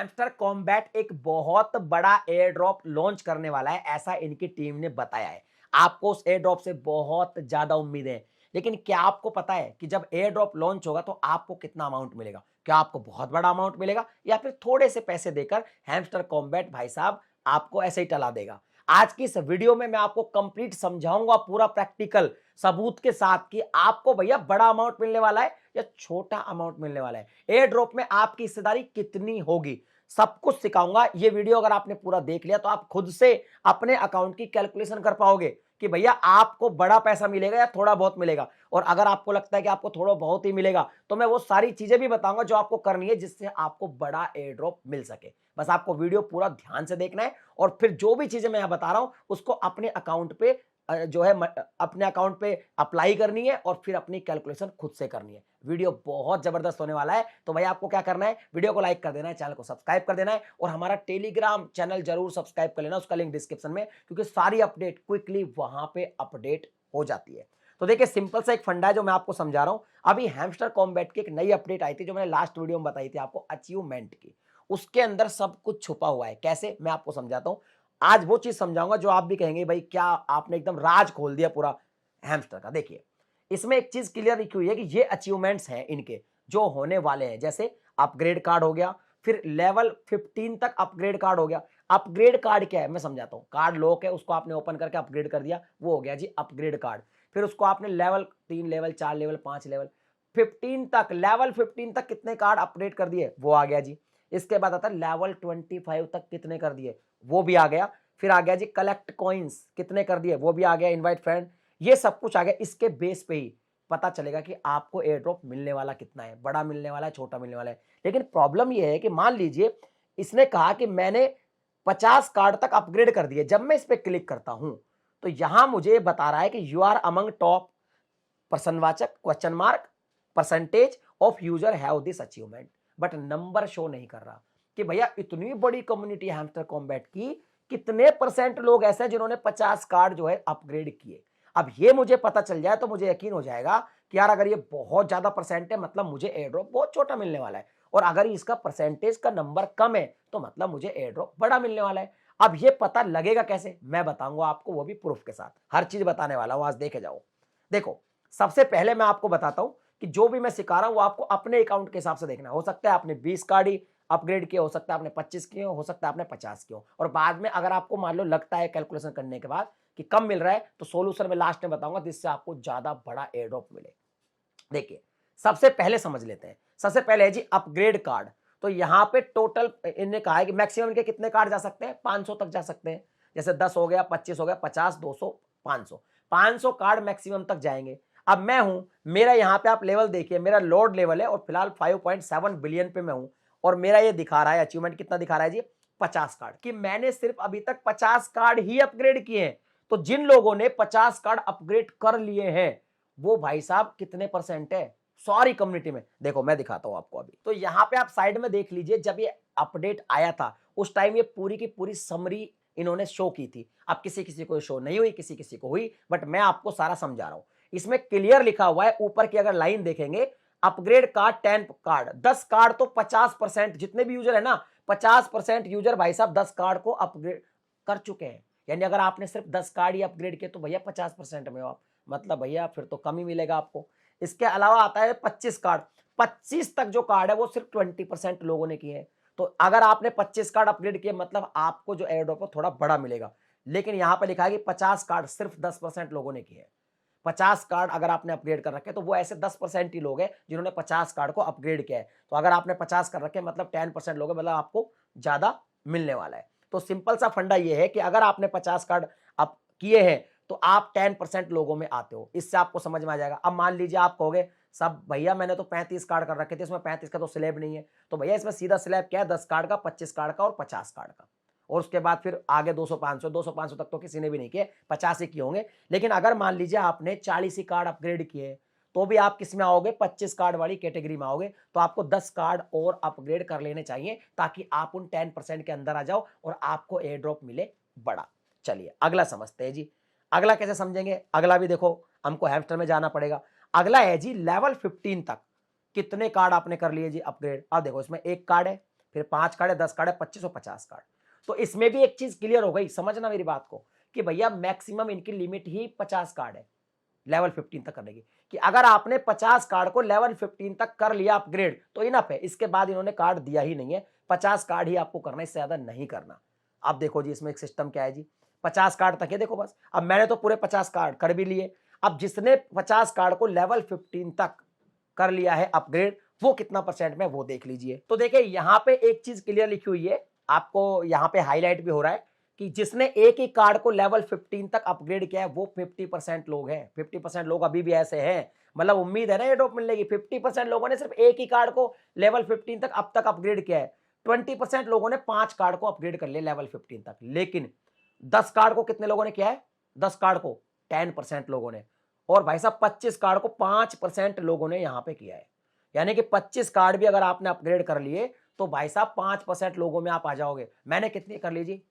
Hamster combat एक बहुत बड़ा एयर ड्रॉप लॉन्च करने वाला है, ऐसा इनकी टीम ने बताया है। आपको उस एयर ड्रॉप से बहुत ज्यादा उम्मीद है, लेकिन क्या आपको पता है कि जब एयर ड्रॉप लॉन्च होगा तो आपको कितना अमाउंट मिलेगा? क्या आपको बहुत बड़ा अमाउंट मिलेगा या फिर थोड़े से पैसे देकर हैमस्टर कॉम्बैट भाई साहब आपको ऐसे ही टला देगा? आज की इस वीडियो में मैं आपको कंप्लीट समझाऊंगा, पूरा प्रैक्टिकल सबूत के साथ कि आपको भैया बड़ा अमाउंट मिलने वाला है या छोटा अमाउंट मिलने वाला है, एयर ड्रॉप में आपकी हिस्सेदारी कितनी होगी, सब कुछ सिखाऊंगा। ये वीडियो अगर आपने पूरा देख लिया तो आप खुद से अपने अकाउंट की कैलकुलेशन कर पाओगे कि भैया आपको बड़ा पैसा मिलेगा या थोड़ा बहुत मिलेगा। और अगर आपको लगता है कि आपको थोड़ा बहुत ही मिलेगा तो मैं वो सारी चीजें भी बताऊंगा जो आपको करनी है जिससे आपको बड़ा एयर ड्रॉप मिल सके। बस आपको वीडियो पूरा ध्यान से देखना है और फिर जो भी चीजें मैं यहां बता रहा हूं उसको अपने अकाउंट पे जो है अपने अकाउंट पे अप्लाई करनी है और फिर अपनी कैलकुलेशन खुद से करनी है। वीडियो बहुत जबरदस्त होने वाला है, तो भाई आपको क्या करना है, वीडियो को लाइक कर देना है, चैनल को सब्सक्राइब कर देना है और हमारा टेलीग्राम चैनल जरूर सब्सक्राइब कर लेना, उसका लिंक डिस्क्रिप्शन में, क्योंकि सारी अपडेट क्विकली वहां पे अपडेट हो जाती है। तो देखिए सिंपल सा एक फंडा है जो मैं आपको समझा रहा हूं। अभी हैमस्टर कॉम्बैट की एक नई अपडेट आई थी जो मैंने लास्ट वीडियो में बताई थी आपको, अचीवमेंट की। उसके अंदर सब कुछ छुपा हुआ है, कैसे मैं आपको समझाता हूं। आज वो चीज समझाऊंगा जो आप भी कहेंगे भाई क्या आपने एकदम राज खोल दिया पूरा हैमस्टर का। देखिए इसमें एक चीज क्लियर लिखी हुई है कि ये अचीवमेंट्स हैं इनके जो होने वाले हैं, जैसे अपग्रेड कार्ड हो गया, फिर लेवल 15 तक अपग्रेड कार्ड हो गया। अपग्रेड कार्ड क्या है मैं समझाता हूं। कार्ड लॉक है, उसको आपने ओपन करके अपग्रेड कर दिया, वो हो गया जी अपग्रेड कार्ड। फिर उसको आपने लेवल 3, लेवल 4, लेवल 5, लेवल 15 तक, लेवल 15 तक कितने कार्ड अपग्रेड कर दिए, वो आ गया जी। इसके बाद आता है लेवल 25 तक कितने कर दिए, वो भी आ गया। फिर आ गया जी कलेक्ट कॉइन्स, कितने कर दिए, वो भी आ गया। इनवाइट फ्रेंड, ये सब कुछ आ गया। इसके बेस पे ही पता चलेगा कि आपको एयर ड्रॉप मिलने वाला कितना है, बड़ा मिलने वाला है, छोटा मिलने वाला है। लेकिन प्रॉब्लम ये है कि मान लीजिए इसने कहा कि मैंने 50 कार्ड तक अपग्रेड कर दिए। जब मैं इस पर क्लिक करता हूं तो यहां मुझे बता रहा है कि यू आर अमंग टॉप प्रश्नवाचक question mark percentage of user have this achievement, but number show नहीं कर रहा कि भैया इतनी बड़ी कम्युनिटी हैमस्टर कॉम्बैट की कितने परसेंट लोग ऐसे हैं जिन्होंने 50 कार्ड जो है अपग्रेड किए। अब ये मुझे पता चल जाए तो मुझे यकीन हो जाएगा कि यार अगर ये बहुत ज्यादा परसेंट है मतलब मुझे एयर ड्रॉप बहुत छोटा मिलने वाला है, और अगर इसका परसेंटेज का नंबर कम है तो मतलब मुझे एयर ड्रॉप बड़ा मिलने वाला है। अब ये पता लगेगा कैसे, मैं बताऊंगा आपको, वो भी प्रूफ के साथ। हर चीज बताने वाला हूं आज, देखे जाओ। देखो सबसे पहले मैं आपको बताता हूं कि जो भी मैं सिखा रहा हूं वो आपको अपने अकाउंट के हिसाब से देखना है। हो सकता है आपने 20 कार्ड ही अपग्रेड किए, हो सकता है आपने 25 किए, हो सकता है आपने 50 किए, और बाद में अगर आपको मान लो लगता है कैलकुलेशन करने के बाद कि कम मिल रहा है तो सोल्यूशन में लास्ट में बताऊंगा जिससे आपको ज्यादा बड़ा एयर ड्रॉप मिले। देखिए सबसे पहले समझ लेते हैं। सबसे पहले है जी अपग्रेड कार्ड। तो यहां पे टोटल इन्होंने कहा है कि मैक्सिमम इनके कितने कार्ड जा सकते हैं, 500 तक जा सकते हैं। जैसे 10 हो गया, 25 हो गया, 50, 200, 500, 500 कार्ड मैक्सिमम तक जाएंगे। अब मैं हूं, मेरा यहां पे आप लेवल देखिए, मेरा लोड लेवल है और फिलहाल 5.7 बिलियन पे मैं हूं, और मेरा ये दिखा रहा है अचीवमेंट कितना दिखा रहा है जी, 50 कार्ड, कि मैंने सिर्फ अभी तक 50 कार्ड ही अपग्रेड किए हैं। तो जिन लोगों ने 50 कार्ड अपग्रेड कर लिए हैं वो भाई साहब कितने परसेंट है सॉरी कम्युनिटी में, देखो मैं दिखाता हूं आपको अभी। तो यहां पे आप साइड में देख लीजिए, जब ये अपडेट आया था उस टाइम ये पूरी की पूरी समरी इन्होंने शो की थी। अब किसी किसी को शो नहीं हुई, किसी किसी को हुई, बट मैं आपको सारा समझा रहा हूं। इसमें क्लियर लिखा हुआ है, ऊपर की अगर लाइन देखेंगे, अपग्रेड कार्ड 10 कार्ड, 10 कार्ड तो 50%, जितने भी यूजर है ना 50% यूजर भाई साहब 10 कार्ड को अपग्रेड कर चुके हैं। यानी अगर आपने सिर्फ 10 कार्ड ही अपग्रेड किए तो भैया 50% में हो आप, मतलब भैया फिर तो कम ही मिलेगा आपको। इसके अलावा आता है 25 कार्ड, 25 तक जो कार्ड है वो सिर्फ 20% लोगों ने किए हैं। तो अगर आपने 25 कार्ड अपग्रेड किए मतलब आपको जो एयर ड्रॉप है थोड़ा बड़ा मिलेगा। लेकिन यहां पर लिखा है कि 50 कार्ड सिर्फ 10% लोगों ने किए। 50 कार्ड अगर आपने अपग्रेड कर रखे तो वो ऐसे 10% ही लोग हैं जिन्होंने 50 कार्ड को अपग्रेड किया है। तो अगर आपने 50 कर रखे मतलब 10% लोग हैं, मतलब आपको ज्यादा मिलने वाला है। तो सिंपल सा फंडा ये है कि अगर आपने 50 कार्ड अप किए हैं तो आप 10% लोगों में आते हो। इससे आपको समझ में आ जाएगा। अब मान लीजिए आप कहोगे सब भैया मैंने तो 35 कार्ड कर रखे थे, इसमें 35 का तो स्लैब नहीं है। तो भैया इसमें सीधा स्लैब क्या है, 10 कार्ड का, 25 कार्ड का और 50 कार्ड का, और उसके बाद फिर आगे 200 500, 200 500 तक तो किसी ने भी नहीं किए, 50 ही किए होंगे। लेकिन अगर मान लीजिए आपने 40 ही कार्ड अपग्रेड किए तो भी आप किस में आओगे, 25 कार्ड वाली कैटेगरी में आओगे। तो आपको 10 कार्ड और अपग्रेड कर लेने चाहिए ताकि आप उन 10% के अंदर आ जाओ और आपको एयर ड्रॉप मिले बड़ा। चलिए अगला समझते हैं जी। अगला कैसे समझेंगे, अगला भी देखो, हमको हैमस्टर में जाना पड़ेगा। अगला है जी लेवल 15 तक कितने कार्ड आपने कर लिए जी अपग्रेड। अब देखो इसमें एक कार्ड है, फिर 5 कार्ड है, 10 कार्ड है, 25 और 50 कार्ड। तो इसमें भी एक चीज क्लियर हो गई, समझना मेरी बात को, कि भैया मैक्सिमम इनकी लिमिट ही 50 कार्ड है लेवल 15 तक करने की, कि अगर आपने 50 कार्ड को लेवल 15 तक कर लिया अपग्रेड तो इनफ है, इसके बाद इन्होंने कार्ड दिया ही नहीं है, 50 कार्ड ही आपको करना है, इससे ज्यादा नहीं करना। अब देखो जी इसमें एक सिस्टम क्या है जी, 50 कार्ड तक है देखो बस। अब मैंने तो पूरे 50 कार्ड कर भी लिए, अब जिसने 50 कार्ड को लेवल 15 तक कर लिया है अपग्रेड, वो कितना परसेंट में वो देख लीजिए। तो देखिए यहां पे एक चीज क्लियर लिखी हुई है, आपको यहां पे हाईलाइट भी हो रहा है कि जिसने एक ही कार्ड को लेवल 15 तक अपग्रेड किया है वो 50% लोग हैं। 50% लोग अभी भी ऐसे हैं, मतलब उम्मीद है ना ये ड्रॉप मिलने की। 50% लोगों ने सिर्फ एक ही कार्ड को लेवल 15 तक अब तक अपग्रेड किया है, 20% लोगों ने 5 कार्ड को अपग्रेड कर लिया लेवल 15 तक। लेकिन 10 कार्ड को कितने लोगों ने किया है, 10 कार्ड को 10% लोगों ने, और भाई साहब 25 कार्ड को 5% लोगों ने यहां पे किया है। यानी कि 25 कार्ड भी अगर आपने अपग्रेड कर लिए तो भाई साहब 5% लोगों में आप आ जाओगे। मैंने कितनी कर ली जी,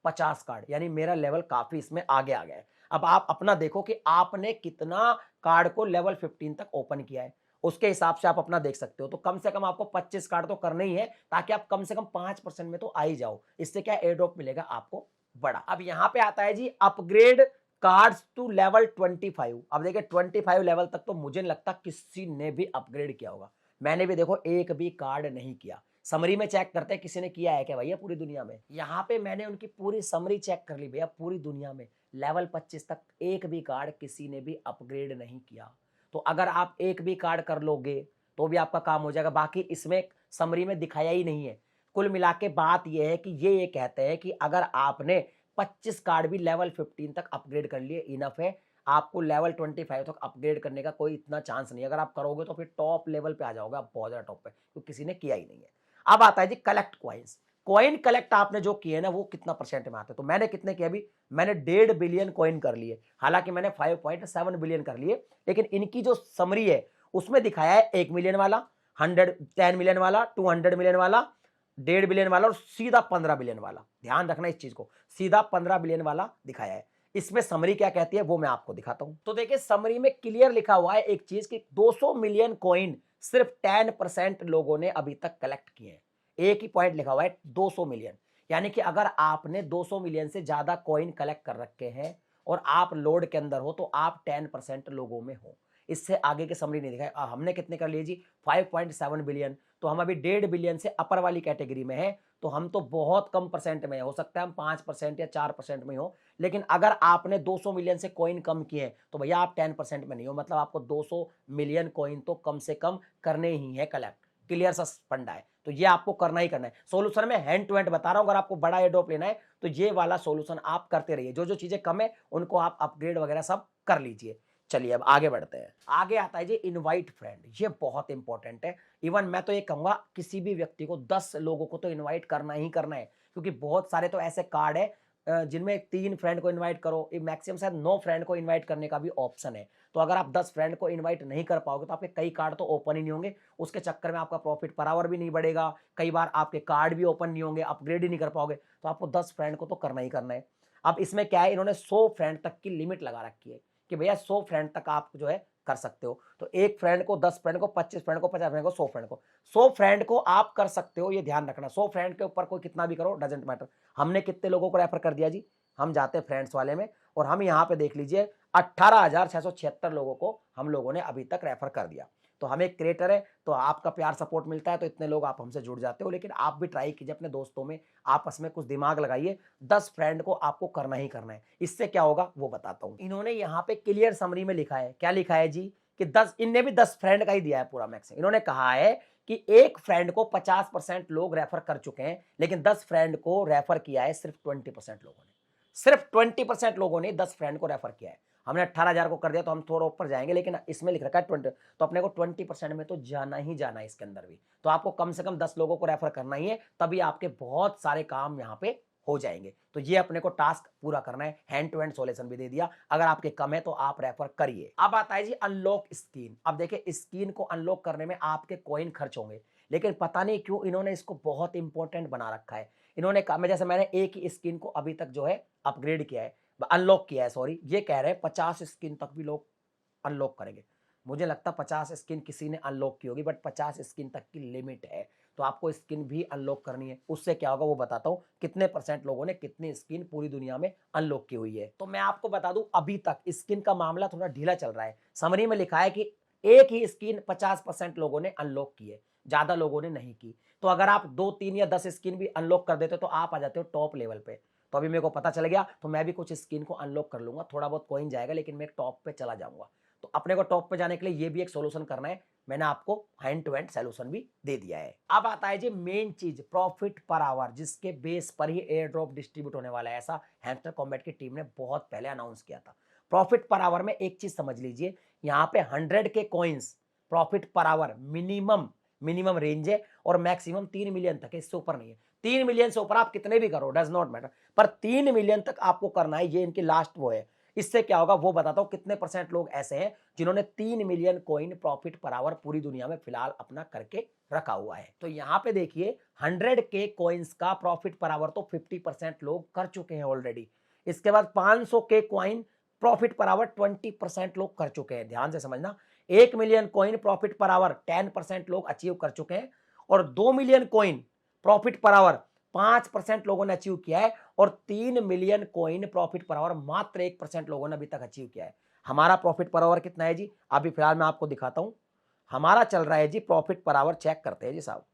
50 कार्ड, यानी मेरा लेवल काफी इसमें आगे आ गया है। अब आप अपना देखो कि आपने कितना कार्ड को लेवल 15 तक ओपन किया है, उसके हिसाब से आप अपना देख सकते हो। तो कम से कम आपको 25 कार्ड तो करने ही है, ताकि आप कम से कम 5% में तो आ ही जाओ। इससे क्या एयर ड्रॉप मिलेगा आपको बड़ा। अब यहां पे आता है जी अपग्रेड कार्ड्स टू लेवल 25। अब देखिए 25 लेवल तक तो मुझे नहीं लगता किसी ने भी अपग्रेड किया होगा। मैंने भी देखो एक भी कार्ड नहीं किया। समरी में चेक करते हैं किसी ने किया है क्या भैया पूरी दुनिया में। यहाँ पे मैंने उनकी पूरी समरी चेक कर ली भैया, पूरी दुनिया में लेवल 25 तक एक भी कार्ड किसी ने भी अपग्रेड नहीं किया। तो अगर आप एक भी कार्ड कर लोगे तो भी आपका काम हो जाएगा। बाकी इसमें समरी में दिखाया ही नहीं है। कुल मिला के बात यह है कि ये कहते हैं कि अगर आपने 25 कार्ड भी लेवल 15 तक अपग्रेड कर लिए इनफ है, आपको लेवल 25 तक अपग्रेड करने का कोई इतना चांस नहीं है। अगर आप करोगे तो फिर टॉप लेवल पे आ जाओगे आप, बहुत ज्यादा टॉप पे, क्योंकि किसी ने किया ही नहीं है। अब आता है जी कलेक्ट कॉइन्स। कॉइन कलेक्ट आपने जो किए ना वो कितना परसेंट में आते हैं। तो मैंने कितने किए अभी, मैंने 1.5 बिलियन कॉइन कर लिए। हालांकि मैंने 5.7 बिलियन कर लिए, लेकिन इनकी जो समरी है उसमें दिखाया है 1 मिलियन वाला, 110 मिलियन वाला, 200 मिलियन वाला, 1.5 बिलियन वाला और सीधा 15 बिलियन वाला। ध्यान रखना इस चीज को, सीधा 15 बिलियन वाला दिखाया है। इसमें समरी क्या कहती है वो मैं आपको दिखाता हूं। तो देखिए समरी में क्लियर लिखा हुआ है एक चीज कि 200 मिलियन कॉइन सिर्फ 10% लोगों ने अभी तक कलेक्ट किए हैं। एक ही पॉइंट लिखा हुआ है 200 मिलियन, यानी कि अगर आपने 200 मिलियन से ज्यादा कॉइन कलेक्ट कर रखे हैं और आप लोड के अंदर हो तो आप 10% लोगों में हो। इससे आगे की समरी नहीं दिखाई। हमने कितने कर लिए जी, 5.7 बिलियन। तो हम अभी 1.5 बिलियन से अपर वाली कैटेगरी में है, तो हम तो बहुत कम परसेंट में हो सकता है हम 5% या 4% में हो। लेकिन अगर आपने 200 मिलियन से कॉइन कम किए तो भैया आप 10% में नहीं हो, मतलब आपको 200 मिलियन कॉइन तो कम से कम करने ही है कलेक्ट। क्लियर सा फंडा है, तो ये आपको करना ही करना है। सोल्यूशन में हैंड टू हैंड बता रहा हूं। अगर आपको बड़ा एयर ड्रॉप लेना है तो ये वाला सोल्यूशन आप करते रहिए। जो जो चीजें कम है उनको आप अपग्रेड वगैरह सब कर लीजिए। चलिए अब आगे बढ़ते हैं। आगे आता है जी इनवाइट फ्रेंड। ये बहुत इंपॉर्टेंट है। इवन मैं तो ये कहूंगा किसी भी व्यक्ति को 10 लोगों को तो इनवाइट करना ही करना है, क्योंकि बहुत सारे तो ऐसे कार्ड है जिनमें 3 फ्रेंड को इनवाइट करो, मैक्सिमम शायद 9 फ्रेंड को इनवाइट करने का भी ऑप्शन है। तो अगर आप 10 फ्रेंड को इनवाइट नहीं कर पाओगे तो आपके कई कार्ड तो ओपन ही नहीं होंगे। उसके चक्कर में आपका प्रॉफिट पर आवर भी नहीं बढ़ेगा, कई बार आपके कार्ड भी ओपन नहीं होंगे, अपग्रेड ही नहीं कर पाओगे। तो आपको 10 फ्रेंड को तो करना ही करना है। अब इसमें क्या है, इन्होंने 100 फ्रेंड तक की लिमिट लगा रखी है कि भैया 100 फ्रेंड तक आप जो है कर सकते हो। तो एक फ्रेंड को, 10 फ्रेंड को, 25 फ्रेंड को, 50 फ्रेंड को, 100 फ्रेंड को, 100 फ्रेंड को आप कर सकते हो। ये ध्यान रखना, 100 फ्रेंड के ऊपर कोई कितना भी करो डजेंट मैटर। हमने कितने लोगों को रेफर कर दिया जी, हम जाते हैं फ्रेंड्स वाले में और हम यहाँ पे देख लीजिए 18,676 लोगों को हम लोगों ने अभी तक रेफर कर दिया। तो हम एक क्रिएटर है तो आपका प्यार सपोर्ट मिलता है, तो इतने लोग आप हमसे जुड़ जाते हो। लेकिन आप भी ट्राई कीजिए अपने दोस्तों में, आपस में कुछ दिमाग लगाइए। 10 फ्रेंड को आपको करना ही करना है। इससे क्या होगा वो बताता हूं। इन्होंने यहाँ पे क्लियर समरी में लिखा है, क्या लिखा है जी, कि 10, इनने भी 10 फ्रेंड का ही दिया है पूरा मैक्सिमम। इन्होंने कहा है कि एक फ्रेंड को 50% लोग रेफर कर चुके हैं, लेकिन 10 फ्रेंड को रेफर किया है सिर्फ 20% लोगों ने। सिर्फ 20% लोगों ने 10 फ्रेंड को रेफर किया है। हमने 18,000 को कर दिया तो हम थोड़ा ऊपर जाएंगे, लेकिन इसमें लिख रखा है 20, तो अपने को 20% में तो जाना ही जाना है इसके अंदर भी। तो आपको कम से कम 10 लोगों को रेफर करना ही है, तभी आपके बहुत सारे काम यहाँ पे हो जाएंगे। तो ये अपने को टास्क पूरा करना है। हैंड टू हैंड सॉल्यूशन भी दे दिया। अगर आपके कम है तो आप रेफर करिए। अब आता है जी अनलॉक स्कीन। अब देखिए स्कीन को अनलॉक करने में आपके कॉइन खर्च होंगे, लेकिन पता नहीं क्यों इन्होंने इसको बहुत इंपॉर्टेंट बना रखा है। इन्होंने कहा, मैं जैसे मैंने एक ही स्किन को अभी तक जो है अपग्रेड किया है, अनलॉक किया है सॉरी, ये कह रहे हैं 50 स्किन तक भी लोग अनलॉक करेंगे। मुझे लगता 50 स्किन किसी ने अनलॉक की होगी, बट 50 स्किन तक की लिमिट है। तो आपको स्किन भी अनलॉक करनी है। उससे क्या होगा वो बताता हूँ, कितने % लोगों ने कितनी स्किन पूरी दुनिया में अनलॉक की हुई है। तो मैं आपको बता दूं, अभी तक स्किन का मामला थोड़ा ढीला चल रहा है। समरी में लिखा है कि एक ही स्किन 50% लोगों ने अनलॉक की है, ज्यादा लोगों ने नहीं की। तो अगर आप 2, 3 या 10 स्किन भी अनलॉक कर देते हो तो आप आ जाते हो टॉप लेवल पे। तो अभी मेरे को पता चल गया, तो मैं भी कुछ स्किन को अनलॉक कर लूंगा, थोड़ा बहुत कॉइन जाएगा, लेकिन मैं टॉप पे चला जाऊंगा। तो अपने को टॉप पे जाने के लिए ये भी एक सोल्यूशन करना है। मैंने आपको हैंड टू हैंड सोल्यूशन भी दे दिया है। अब आता है जी मेन चीज, प्रॉफिट पर आवर, जिसके बेस पर ही एयर ड्रॉप डिस्ट्रीब्यूट होने वाला है। ऐसा हैमस्टर कॉम्बैट की टीम ने बहुत पहले अनाउंस किया था। प्रॉफिट पर आवर में एक चीज समझ लीजिए, यहाँ पे 100 के coins profit per hour minimum range है, और मैक्सिमम 3 मिलियन तक है, इससे ऊपर नहीं है। 3 मिलियन से ऊपर आप कितने भी करो, डज नॉट मैटर, पर 3 मिलियन तक आपको करना है, ये इनकी लास्ट वो है। इससे क्या होगा वो बताता हूं, कितने % लोग ऐसे हैं जिन्होंने 3 million coin profit per hour पूरी दुनिया में फिलहाल अपना करके रखा हुआ है। तो यहां पे देखिए 100 के कॉइन्स का प्रॉफिट पर आवर तो 50% लोग कर चुके हैं ऑलरेडी। इसके बाद 500 के कॉइन प्रॉफिट पर आवर 20% लोग कर चुके हैं। ध्यान से समझना, 1 million coin profit per hour 10% लोग अचीव कर चुके हैं, और 2 million coin profit per hour 5% लोगों ने अचीव किया है, और 3 million coin profit per hour मात्र 1% लोगों ने अभी तक अचीव किया है। हमारा प्रॉफिट पर आवर कितना है जी, अभी फिलहाल मैं आपको दिखाता हूं। हमारा चल रहा है जी प्रॉफिट पर आवर, चेक करते हैं जी साहब।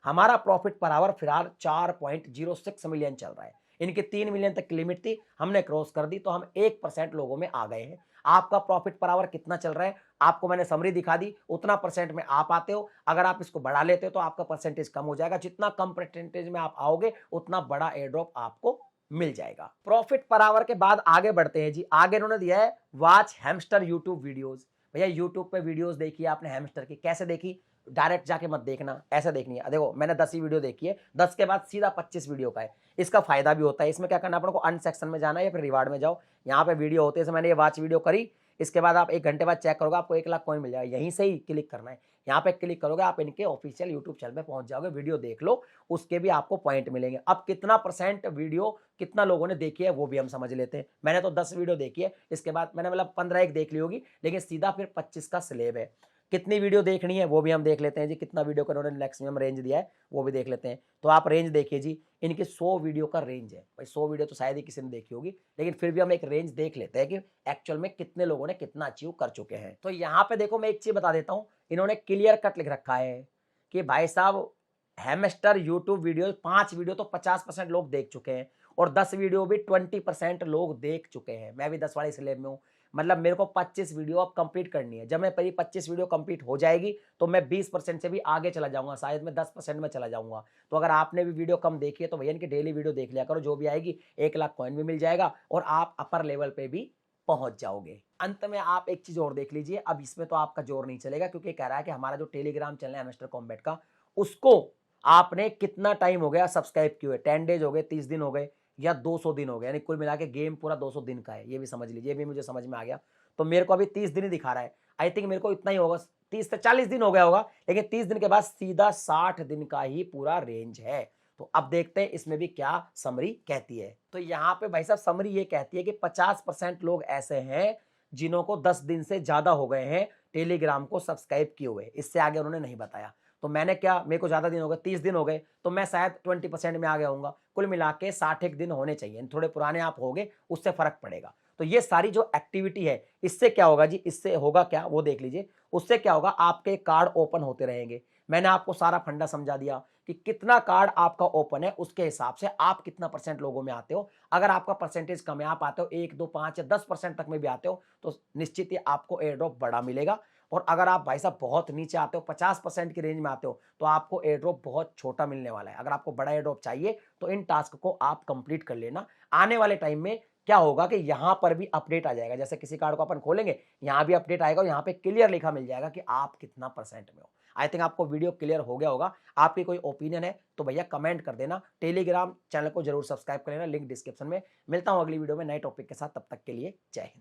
हमारा प्रॉफिट पर आवर फिलहाल 4.06 मिलियन चल रहा है। इनके 3 मिलियन तक की लिमिट थी, हमने क्रॉस कर दी, तो हम 1% लोगों में आ गए हैं। आपका प्रॉफिट पर आवर कितना चल रहा है, आपको मैंने समरी दिखा दी, उतना % में आप आते हो। अगर आप इसको बढ़ा लेते हो तो आपका परसेंटेज कम हो जाएगा। जितना कम परसेंटेज में आप आओगे उतना बड़ा एयर ड्रॉप आपको मिल जाएगा। प्रॉफिट पर आवर के बाद आगे बढ़ते हैं जी। आगे इन्होंने दिया है वॉच हैमस्टर यूट्यूब वीडियोस। भैया यूट्यूब पे वीडियोस देखी आपने हैमस्टर की, कैसे देखी, डायरेक्ट जाके मत देखना, ऐसे देखनी है। देखो मैंने 10 ही वीडियो देखी है, 10 के बाद सीधा 25 वीडियो का है। इसका फायदा भी होता है। इसमें क्या करना है, आपको अर्न सेक्शन में जाना है या फिर रिवार्ड में जाओ, यहाँ पे वीडियो होते हैं। मैंने ये वॉच वीडियो करी, इसके बाद आप 1 घंटे बाद चेक करोगे, आपको 1 लाख कॉइन मिल जाएगा। यहीं से ही क्लिक करना है, यहाँ पे क्लिक करोगे आप इनके ऑफिशियल यूट्यूब चैनल पे पहुंच जाओगे, वीडियो देख लो, उसके भी आपको पॉइंट मिलेंगे। अब कितना % वीडियो कितना लोगों ने देखी है वो भी हम समझ लेते हैं। मैंने तो 10 वीडियो देखी है, इसके बाद मैंने मतलब 15 एक देख ली होगी, लेकिन सीधा फिर 25 का स्लेब है। कितनी वीडियो देखनी है वो भी हम देख लेते हैं जी, कितना वीडियो का उन्होंने मैक्सिमम रेंज दिया है वो भी देख लेते हैं। तो आप रेंज देखिए जी, इनकी 100 वीडियो का रेंज है। भाई 100 वीडियो तो शायद ही किसी ने देखी होगी, लेकिन फिर भी हम एक रेंज देख लेते हैं कि एक्चुअल में कितने लोगों ने कितना अचीव कर चुके हैं। तो यहाँ पे देखो मैं एक चीज बता देता हूँ, इन्होंने क्लियर कट लिख रखा है कि भाई साहब हैमस्टर यूट्यूब वीडियो 5 वीडियो तो 50% लोग देख चुके हैं, और 10 वीडियो भी 20% लोग देख चुके हैं। मैं भी 10 वाले स्लेब में हूँ, मतलब मेरे को 25 वीडियो अब कंप्लीट करनी है। जब मैं पहली 25 वीडियो कंप्लीट हो जाएगी तो मैं 20% से भी आगे चला जाऊंगा, शायद मैं 10% में चला जाऊंगा। तो अगर आपने भी वीडियो कम देखी है तो भैया इनकी डेली वीडियो देख लिया करो, जो भी आएगी 1 लाख कॉइन भी मिल जाएगा, और आप अपर लेवल पे भी पहुंच जाओगे। अंत में आप एक चीज और देख लीजिए, अब इसमें तो आपका जोर नहीं चलेगा, क्योंकि कह रहा है कि हमारा जो टेलीग्राम चैनल है हैमस्टर कॉम्बैट का, उसको आपने कितना टाइम हो गया सब्सक्राइब किए हुए, 10 डेज हो गए, 30 दिन हो गए, या 200 दिन हो गए, यानी कुल मिला के गेम पूरा 200 दिन का है। ये भी समझ लीजिए, ये भी मुझे समझ में आ गया। तो मेरे को अभी 30 दिन ही दिखा रहा है, आई थिंक मेरे को इतना ही होगा, 30 से 40 दिन हो गया होगा, लेकिन 30 दिन के बाद सीधा 60 दिन का ही पूरा रेंज है। तो अब देखते हैं इसमें भी क्या समरी कहती है। तो यहाँ पे भाई साहब समरी ये कहती है कि 50% लोग ऐसे हैं जिन्हों को 10 दिन से ज्यादा हो गए हैं टेलीग्राम को सब्सक्राइब किए हुए, इससे आगे उन्होंने नहीं बताया। तो मैंने क्या, मेरे को ज्यादा दिन हो गए, 30 दिन हो गए, तो मैं शायद 20% में आ गया हूँ। कुल मिला के 60 दिन होने चाहिए, थोड़े पुराने आप होगे उससे फर्क पड़ेगा। तो ये सारी जो एक्टिविटी है, इससे क्या होगा जी, इससे होगा क्या वो देख लीजिए। उससे क्या होगा, आपके कार्ड ओपन होते रहेंगे। मैंने आपको सारा फंडा समझा दिया कि कितना कार्ड आपका ओपन है, उसके हिसाब से आप कितना % लोगों में आते हो। अगर आपका परसेंटेज कम है, आप आते हो 1, 2, 5 या 10% तक में भी आते हो, तो निश्चित ही आपको एयर ड्रॉप बड़ा मिलेगा। और अगर आप भाई साहब बहुत नीचे आते हो, 50% की रेंज में आते हो, तो आपको एयर ड्रॉप बहुत छोटा मिलने वाला है। अगर आपको बड़ा एयर ड्रॉप चाहिए तो इन टास्क को आप कंप्लीट कर लेना। आने वाले टाइम में क्या होगा कि यहां पर भी अपडेट आ जाएगा, जैसे किसी कार्ड को अपन खोलेंगे, यहां भी अपडेट आएगा, और यहां पे क्लियर लिखा मिल जाएगा कि आप कितना % में हो। आई थिंक आपको वीडियो क्लियर हो गया होगा। आपकी कोई ओपिनियन है तो भैया कमेंट कर देना। टेलीग्राम चैनल को जरूर सब्सक्राइब कर लेना, लिंक डिस्क्रिप्शन में। मिलता हूं अगली वीडियो में नए टॉपिक के साथ, तब तक के लिए जय हिंद।